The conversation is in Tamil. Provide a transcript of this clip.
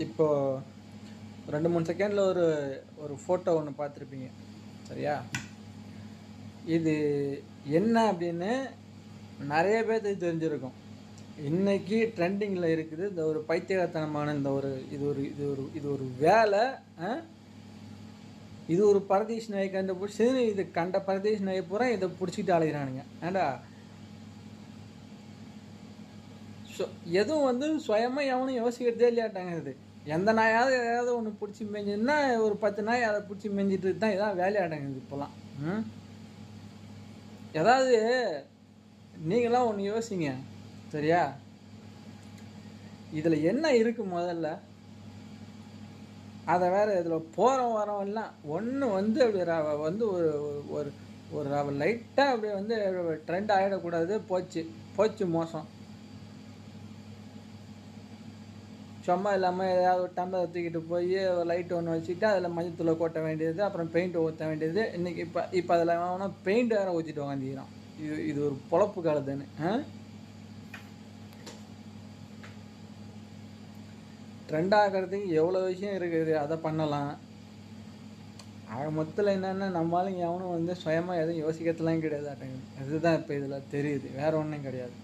இப்போ 2-3 செகண்டில் ஒரு ஒரு ஃபோட்டோ ஒன்று பார்த்துருப்பீங்க, சரியா? இது என்ன அப்படின்னு நிறைய பேர்த்துக்கு தெரிஞ்சிருக்கும். இன்னைக்கு ட்ரெண்டிங்கில் இருக்குது இந்த ஒரு பைத்தியகாரத்தனமான இந்த ஒரு இது ஒரு இது ஒரு இது ஒரு வேலை. இது ஒரு பரதேஷ் நாயை கண்டுபிடிச்சி இது கண்ட பரதேஷ் நாயை பூரா இதை பிடிச்சிட்டு அலைகிறானுங்க. ஏண்டா எதுவும் வந்து சுயமாக எவனும் யோசிக்கிறதே இல்லையாட்டாங்க. இது எந்த நாயாவது ஏதாவது ஒன்று பிடிச்சி மேய்ஞ்சுன்னா ஒரு 10 நாய் அதை பிடிச்சி மேய்ஞ்சிட்டு தான் இதான் வேலையாட்டாங்க இப்போலாம். ஏதாவது நீங்களாம் ஒன்று யோசிங்க, சரியா? இதில் என்ன இருக்குது முதல்ல, அதை வேறு இதில் போகிறோம் வரோம் எல்லாம் ஒன்று வந்து அப்படி வந்து ஒரு ஒரு ஒரு லைட்டாக அப்படி வந்து ட்ரெண்ட் ஆகிடக்கூடாது. போச்சு மோசம். சும்மா இல்லாமல் ஏதாவது ஒரு டம்ளர் தூக்கிட்டு போய் லைட் ஒன்று வச்சுட்டு அதில் மஞ்சத்தூளை கொட்ட வேண்டியது, அப்புறம் பெயிண்ட் ஊற்ற வேண்டியது. இன்றைக்கி இப்போ அதில் வேணா பெயிண்ட் வேறு ஊற்றிட்டு உக்காந்துக்கிறான். இது ஒரு பொழப்பு காலத்துன்னு. ட்ரெண்ட் ஆகிறதுக்கு எவ்வளோ விஷயம் இருக்குது, அதை பண்ணலாம். ஆக மொத்தத்தில் என்னென்னா நம்மளால எவனும் வந்து சுயமாக எதுவும் யோசிக்கிறதுலாம் கிடையாது. அதுதான் இப்போ இதில் தெரியுது, வேறு ஒன்றும் கிடையாது.